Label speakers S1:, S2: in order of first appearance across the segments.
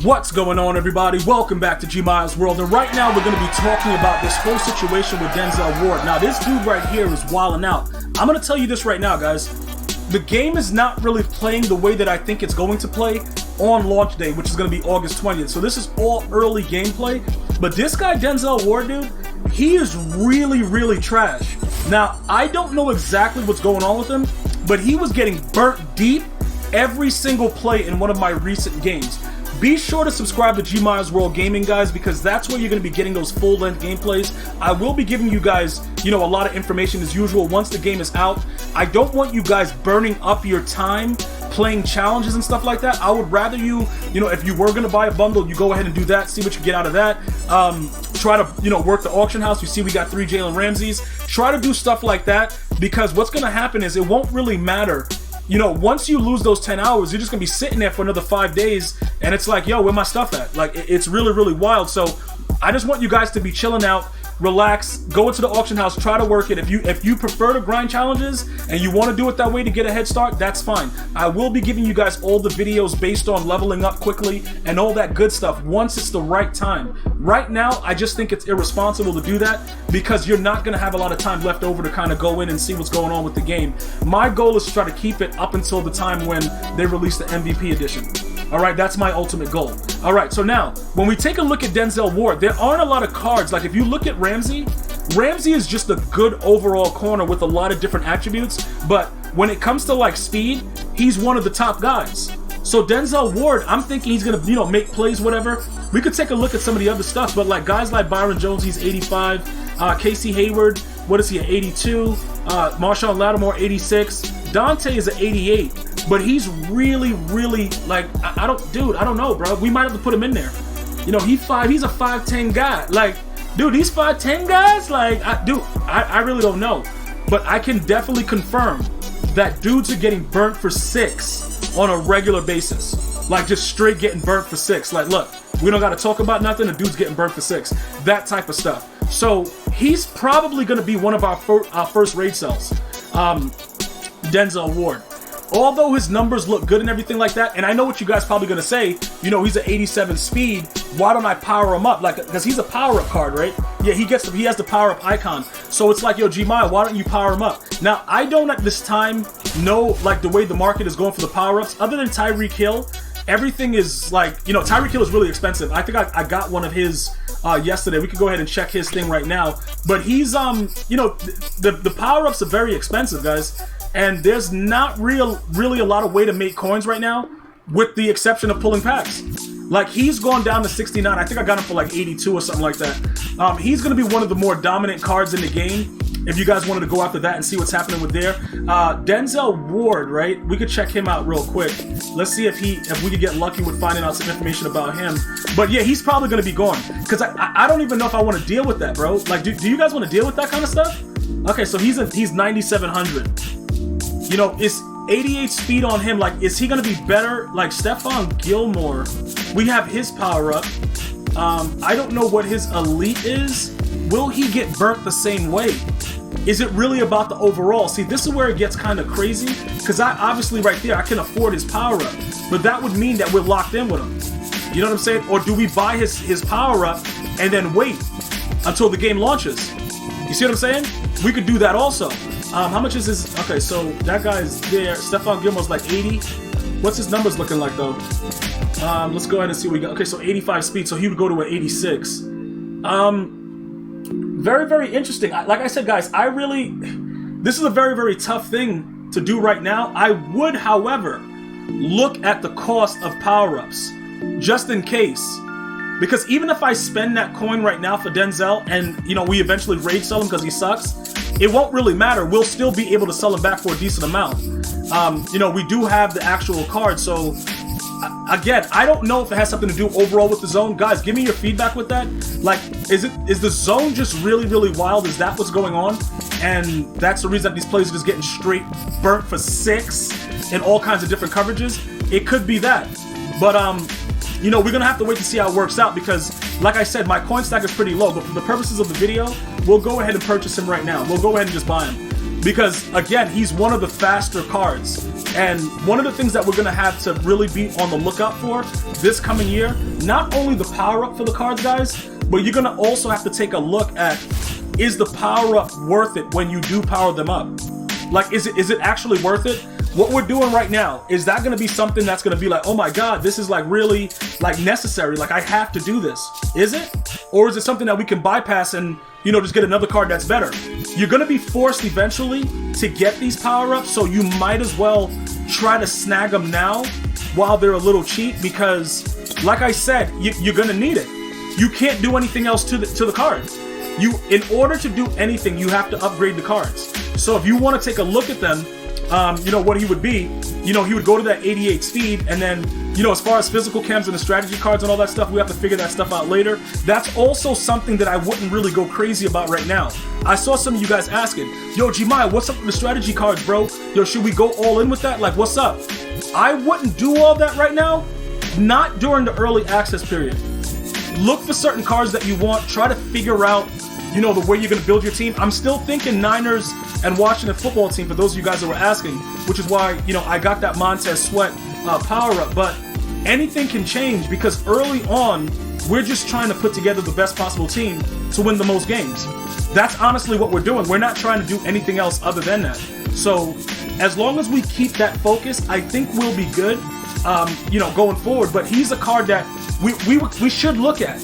S1: What's going on, everybody? Welcome back to GmiasWorld, and right now we're going to be talking about this whole situation with Denzel Ward. Now, this dude right here is wilding out. I'm going to tell you this right now, guys. The game is not really playing the way that I think it's going to play on launch day, which is going to be August 20th. So this is all early gameplay. But this guy, Denzel Ward, dude, he is really trash. Now, I don't know exactly what's going on with him, but he was getting burnt deep every single play in one of my recent games. Be sure to subscribe to GmiasWorld Gaming, guys, because that's where you're going to be getting those full-length gameplays. I will be giving you guys, a lot of information as usual once the game is out. I don't want you guys burning up your time playing challenges and stuff like that. I would rather you, if you were going to buy a bundle, you go ahead and do that, see what you get out of that. Try to, work the auction house. You see we got 3 Jalen Ramseys. Try to do stuff like that, because what's going to happen is it won't really matter. Once you lose those 10 hours, you're just gonna be sitting there for another 5 days, and it's like, yo, where my stuff at? Like, it's really wild. So I just want you guys to be chilling out, relax, go into the auction house, try to work it. If you prefer to grind challenges and you want to do it that way to get a head start, that's fine. I will be giving you guys all the videos based on leveling up quickly and all that good stuff once it's the right time. Right now, I just think it's irresponsible to do that, because you're not going to have a lot of time left over to kind of go in and see what's going on with the game. My goal is to try to keep it up until the time when they release the MVP edition. Alright, that's my ultimate goal. Alright, so now, when we take a look at Denzel Ward, there aren't a lot of cards. Like, if you look at Ramsey is just a good overall corner with a lot of different attributes, but when it comes to, like, speed, he's one of the top guys. So Denzel Ward, I'm thinking he's gonna, make plays, whatever. We could take a look at some of the other stuff, but like guys like Byron Jones, he's 85. Casey Hayward, what is he, at 82? Marshawn Lattimore, 86. Dante is at 88. But he's really, like, I don't know, bro. We might have to put him in there. He's a 5'10" guy. Like, dude, these 5'10" guys, like, I really don't know. But I can definitely confirm that dudes are getting burnt for 6 on a regular basis. Like, just straight getting burnt for 6. Like, look, we don't got to talk about nothing, the dude's getting burnt for 6. That type of stuff. So, he's probably going to be one of our first raid cells. Denzel Ward. Although his numbers look good and everything like that, and I know what you guys probably gonna say, he's at 87 speed, why don't I power him up? Like, because he's a power-up card, right? Yeah, he has the power-up icon. So it's like, yo, Gmia, why don't you power him up? Now, I don't at this time know, like, the way the market is going for the power-ups. Other than Tyreek Hill, everything is like, Tyreek Hill is really expensive. I think I got one of his yesterday. We could go ahead and check his thing right now. But he's, the power-ups are very expensive, guys. And there's not really a lot of way to make coins right now, with the exception of pulling packs. Like, he's gone down to 69. I think I got him for like 82 or something like that. He's going to be one of the more dominant cards in the game, if you guys wanted to go after that and see what's happening with there. Denzel Ward, right? We could check him out real quick. Let's see if we could get lucky with finding out some information about him. But yeah, he's probably going to be gone, because I don't even know if I want to deal with that, bro. Like, do you guys want to deal with that kind of stuff? Okay, so he's 9,700. It's 88 speed on him. Like, is he going to be better? Like, Stephon Gilmore, we have his power up. I don't know what his elite is. Will he get burnt the same way? Is it really about the overall? See, this is where it gets kind of crazy, because obviously right there, I can afford his power up. But that would mean that we're locked in with him. You know what I'm saying? Or do we buy his power up and then wait until the game launches? You see what I'm saying? We could do that also. How much is this? Okay, so that guy's there. Stephon Gilmore's like 80. What's his numbers looking like, though? Let's go ahead and see what we got. Okay, so 85 speed, so he would go to an 86. Very interesting. Like I said, guys, this is a very tough thing to do right now. I would, however, look at the cost of power-ups, just in case. Because even if I spend that coin right now for Denzel, and, we eventually raid sell him because he sucks, it won't really matter. We'll still be able to sell him back for a decent amount. We do have the actual card, so again, I don't know if it has something to do overall with the zone. Guys, give me your feedback with that. Like, is the zone just really wild? Is that what's going on? And that's the reason that these players are just getting straight burnt for 6 in all kinds of different coverages? It could be that. But we're gonna have to wait to see how it works out, because like I said, my coin stack is pretty low, but for the purposes of the video, we'll go ahead and purchase him right now. We'll go ahead and just buy him, because again, he's one of the faster cards. And one of the things that we're going to have to really be on the lookout for this coming year, not only the power-up for the cards, guys, but you're going to also have to take a look at, is the power-up worth it when you do power them up? Like, is it actually worth it? What we're doing right now, is that going to be something that's going to be like, oh my God, this is like really like necessary, like I have to do this? Is it? Or is it something that we can bypass and, you know, just get another card that's better? You're going to be forced eventually to get these power-ups, so you might as well try to snag them now while they're a little cheap, because like I said, you're going to need it. You can't do anything else to the card. In order to do anything, you have to upgrade the cards. So if you want to take a look at them, you know, what he would be, you know, he would go to that 88 speed, and then, you know, as far as physical chems and the strategy cards and all that stuff, we have to figure that stuff out later. That's also something that I wouldn't really go crazy about right now. I saw some of you guys asking, yo, Gmia, what's up with the strategy cards, bro? Yo, should we go all in with that? Like, what's up? I wouldn't do all that right now, not during the early access period. Look for certain cards that you want, try to figure out, you know, the way you're going to build your team. I'm still thinking Niners and Washington football team, for those of you guys that were asking, which is why, you know, I got that Montez Sweat power-up. But anything can change, because early on, we're just trying to put together the best possible team to win the most games. That's honestly what we're doing. We're not trying to do anything else other than that. So as long as we keep that focus, I think we'll be good, you know, going forward. But he's a card that we should look at.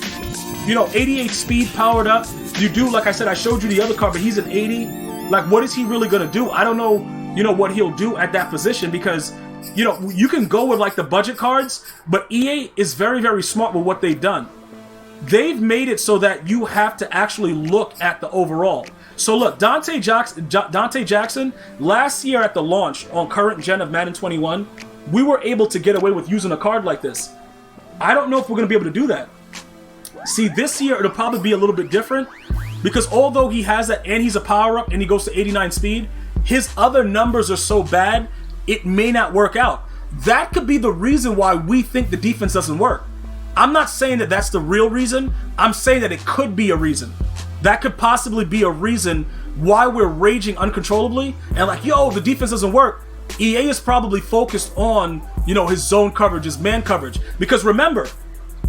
S1: You know, 88 speed powered up. You do, like I said, I showed you the other card, but he's an 80. Like, what is he really going to do? I don't know, you know, what he'll do at that position, because, you know, you can go with, like, the budget cards, but EA is very, very smart with what they've done. They've made it so that you have to actually look at the overall. So, look, Dante Jackson, last year at the launch on current gen of Madden 21, we were able to get away with using a card like this. I don't know if we're going to be able to do that. See, this year, it'll probably be a little bit different, because although he has that and he's a power-up and he goes to 89 speed, his other numbers are so bad, it may not work out. That could be the reason why we think the defense doesn't work. I'm not saying that that's the real reason. I'm saying that it could be a reason. That could possibly be a reason why we're raging uncontrollably and like, yo, the defense doesn't work. EA is probably focused on, you know, his zone coverage, his man coverage. Because remember,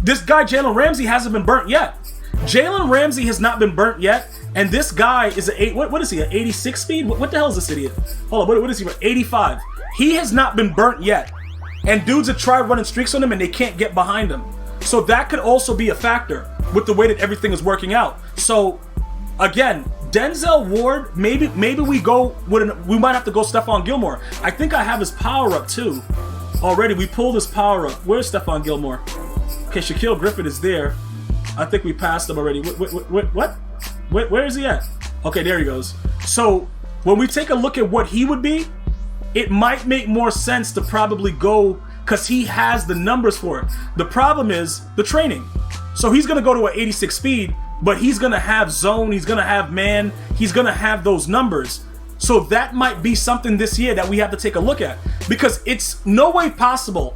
S1: this guy, Jalen Ramsey, hasn't been burnt yet. Jalen Ramsey has not been burnt yet, and this guy is what is he, an 86 speed? What the hell is this idiot? Hold on, what is he, 85? He has not been burnt yet, and dudes have tried running streaks on him, and they can't get behind him. So that could also be a factor with the way that everything is working out. So, again, Denzel Ward, maybe we go with we might have to go Stephon Gilmore. I think I have his power up too. Already, we pulled his power up. Where's Stephon Gilmore? Okay, Shaquille Griffin is there. I think we passed him already. What? Where is he at? Okay, there he goes. So when we take a look at what he would be, it might make more sense to probably go, because he has the numbers for it. The problem is the training. So he's going to go to an 86 speed, but he's going to have zone, he's going to have man, he's going to have those numbers. So that might be something this year that we have to take a look at, because it's no way possible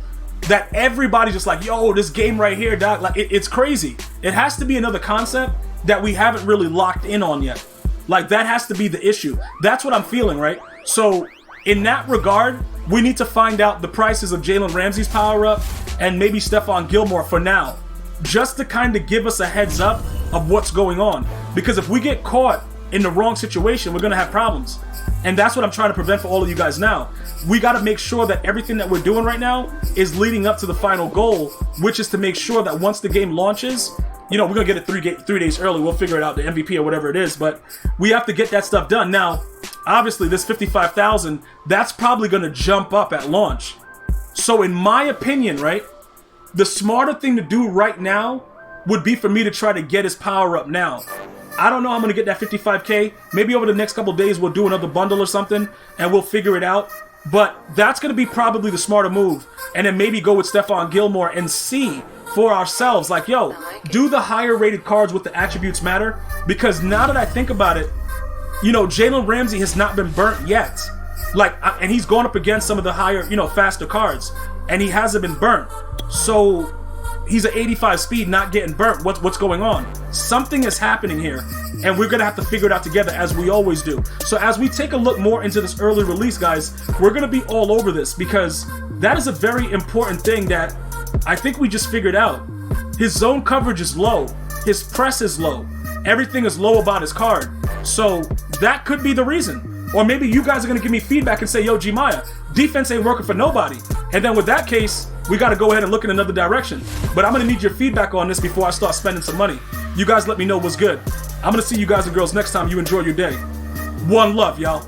S1: that everybody's just like, yo, this game right here, doc, like it's crazy. It has to be another concept that we haven't really locked in on yet. Like, that has to be the issue. That's what I'm feeling, right? So in that regard, we need to find out the prices of Jalen Ramsey's power up and maybe Stephon Gilmore for now, just to kind of give us a heads up of what's going on. Because if we get caught in the wrong situation, we're going to have problems. And that's what I'm trying to prevent for all of you guys now. We got to make sure that everything that we're doing right now is leading up to the final goal, which is to make sure that once the game launches, you know, we're going to get it 3 days early. We'll figure it out, the MVP or whatever it is. But we have to get that stuff done. Now, obviously, this 55,000, that's probably going to jump up at launch. So in my opinion, right, the smarter thing to do right now would be for me to try to get his power up now. I don't know how I'm going to get that 55K. Maybe over the next couple days we'll do another bundle or something and we'll figure it out. But that's going to be probably the smarter move. And then maybe go with Stephon Gilmore and see for ourselves, like, yo, do the higher rated cards with the attributes matter? Because now that I think about it, you know, Jalen Ramsey has not been burnt yet. Like, and he's going up against some of the higher, you know, faster cards, and he hasn't been burnt. So he's at 85 speed, not getting burnt. What's going on? Something is happening here. and we're gonna have to figure it out together as we always do. So as we take a look more into this early release, guys, we're gonna be all over this because that is a very important thing that I think we just figured out. His zone coverage is low, his press is low, everything is low about his card. So that could be the reason. Or maybe you guys are gonna give me feedback and say, yo, Gmia, defense ain't working for nobody. And then with that case, we gotta go ahead and look in another direction. But I'm gonna need your feedback on this before I start spending some money. You guys let me know what's good. I'm gonna see you guys and girls next time. You enjoy your day. One love, y'all.